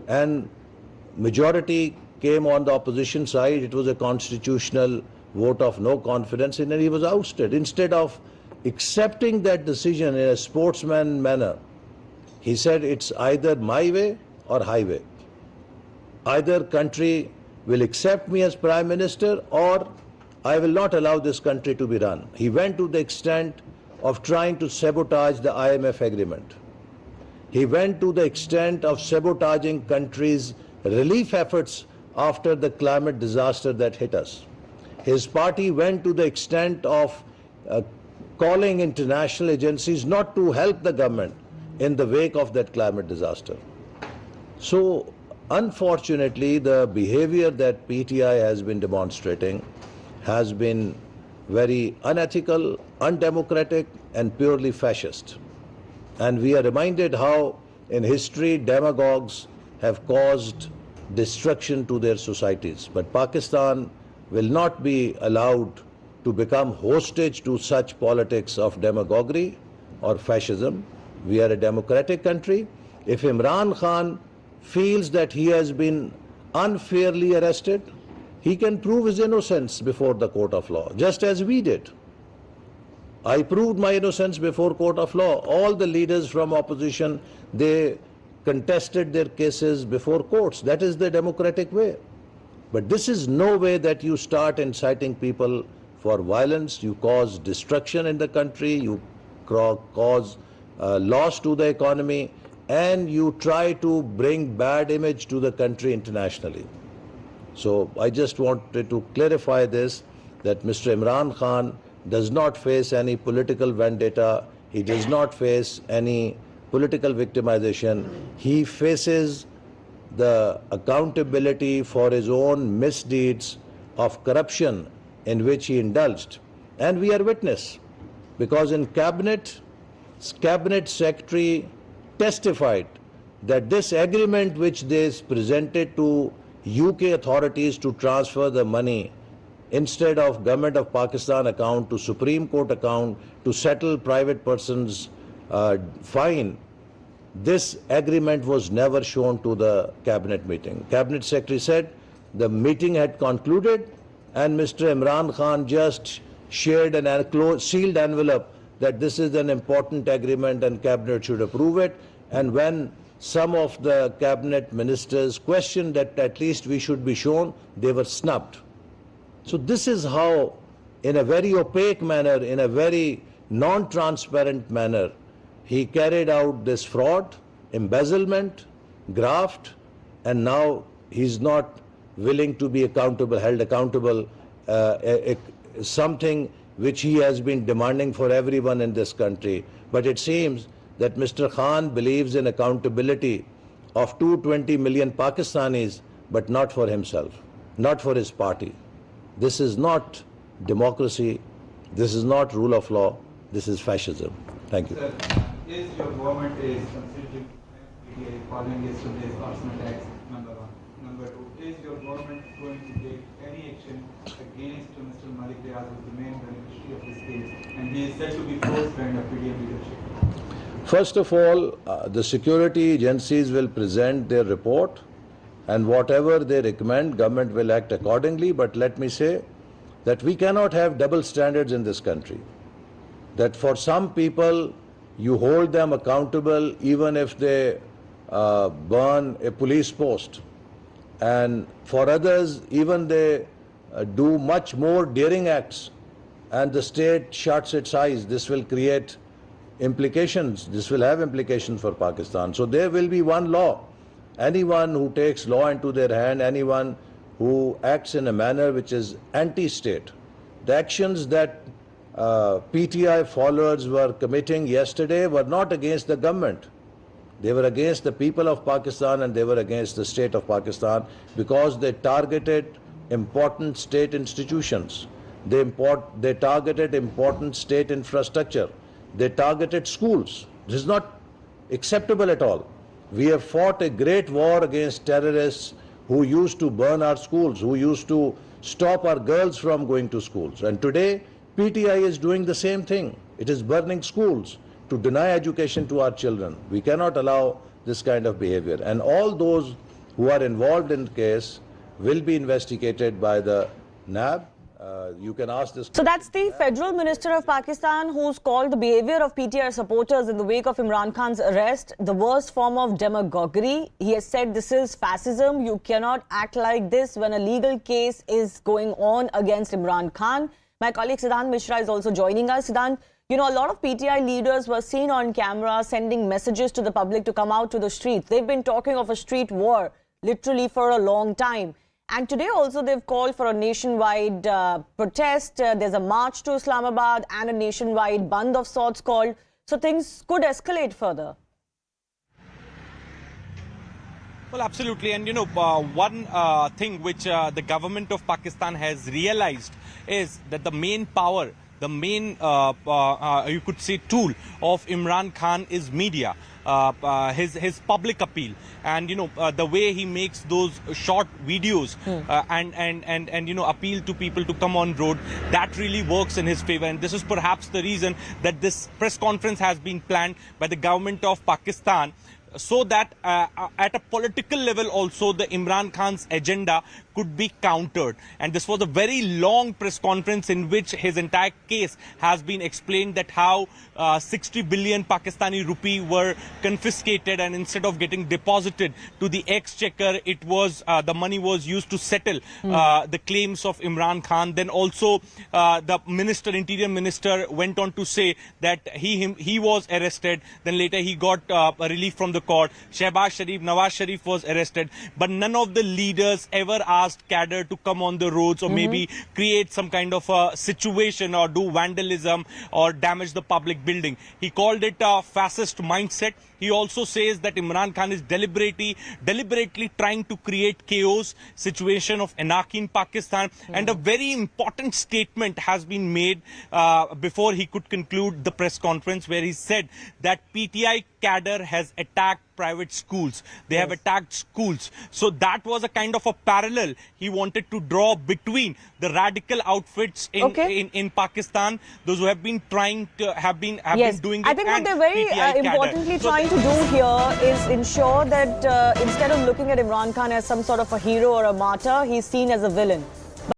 and majority came on the opposition side. It was a constitutional vote of no confidence, and then he was ousted. Instead of accepting that decision in a sportsman manner, he said it's either my way or highway. Either country will accept me as Prime Minister or I will not allow this country to be run. He went to the extent of trying to sabotage the IMF agreement. He went to the extent of sabotaging countries' relief efforts after the climate disaster that hit us. His party went to the extent of calling international agencies not to help the government in the wake of that climate disaster. So, unfortunately, the behavior that PTI has been demonstrating has been very unethical, undemocratic, and purely fascist. And we are reminded how in history demagogues have caused destruction to their societies. But Pakistan will not be allowed to become hostage to such politics of demagoguery or fascism. We are a democratic country. If Imran Khan feels that he has been unfairly arrested, he can prove his innocence before the court of law, just as we did. I proved my innocence before court of law. All the leaders from opposition, they contested their cases before courts. That is the democratic way. But this is no way that you start inciting people for violence, you cause destruction in the country, you cause loss to the economy, and you try to bring bad image to the country internationally. So I just wanted to clarify this, that Mr. Imran Khan does not face any political vendetta, he does not face any political victimization. He faces the accountability for his own misdeeds of corruption in which he indulged. And we are witness, because in cabinet secretary testified that this agreement which they presented to UK authorities to transfer the money instead of Government of Pakistan account to Supreme Court account to settle private persons' fine, this agreement was never shown to the cabinet meeting. Cabinet secretary said the meeting had concluded and Mr. Imran Khan just shared an sealed envelope that this is an important agreement and cabinet should approve it. And when some of the cabinet ministers questioned that at least we should be shown, they were snubbed. So this is how, in a very opaque manner, in a very non-transparent manner, he carried out this fraud, embezzlement, graft, and now he's not willing to be accountable, held accountable, something which he has been demanding for everyone in this country. But it seems that Mr. Khan believes in accountability of 220 million Pakistanis, but not for himself, not for his party. This is not democracy, this is not rule of law, this is fascism. Thank you. Sir, is your government is considering PTI following yesterday's arsenal tax, number one? Number two, is your government going to take any action against Mr. Malik Riaz, who is the main beneficiary of this case, and he is said to be close friend of PTI leadership? First of all, the security agencies will present their report, and whatever they recommend, government will act accordingly. But let me say that we cannot have double standards in this country. That for some people, you hold them accountable even if they burn a police post. And for others, even they do much more daring acts, and the state shuts its eyes. This will create implications. This will have implications for Pakistan. So there will be one law. Anyone who takes law into their hand, anyone who acts in a manner which is anti-state. The actions that PTI followers were committing yesterday were not against the government. They were against the people of Pakistan, and they were against the state of Pakistan, because they targeted important state institutions. They targeted important state infrastructure. They targeted schools. This is not acceptable at all. We have fought a great war against terrorists who used to burn our schools, who used to stop our girls from going to schools. And today, PTI is doing the same thing. It is burning schools to deny education to our children. We cannot allow this kind of behavior. And all those who are involved in the case will be investigated by the NAB. You can ask this. So that's the Federal Minister of Pakistan who's called the behavior of PTI supporters in the wake of Imran Khan's arrest the worst form of demagoguery. He has said this is fascism. You cannot act like this when a legal case is going on against Imran Khan. My colleague Siddhant Mishra is also joining us. Siddhant, you know, a lot of PTI leaders were seen on camera sending messages to the public to come out to the streets. They've been talking of a street war literally for a long time. And today also they've called for a nationwide protest. There's a march to Islamabad and a nationwide bandh of sorts called. So things could escalate further. Well, absolutely. And, you know, one thing which the government of Pakistan has realized is that the main power, the main, you could say, tool of Imran Khan is media. His public appeal, and you know the way he makes those short videos and you know appeal to people to come on road, that really works in his favor. And this is perhaps the reason that this press conference has been planned by the government of Pakistan, so that at a political level also the Imran Khan's agenda could be countered. And this was a very long press conference in which his entire case has been explained, that how 60 billion Pakistani rupee were confiscated, and instead of getting deposited to the exchequer, it was the money was used to settle the claims of Imran Khan. Then also the interior minister went on to say that he was arrested, then later he got a relief from the court. Shehbaz Sharif, Nawaz Sharif was arrested, but none of the leaders ever asked cadre to come on the roads or maybe create some kind of a situation or do vandalism or damage the public building. He called it a fascist mindset. He also says that Imran Khan is deliberately trying to create chaos, situation of anarchy in Pakistan. And a very important statement has been made before he could conclude the press conference, where he said that PTI cadre has attacked private schools. They have attacked schools. So that was a kind of a parallel he wanted to draw between the radical outfits in Pakistan, those who have been trying to have been doing it. I think what they're very importantly trying to do here is ensure that instead of looking at Imran Khan as some sort of a hero or a martyr, he's seen as a villain.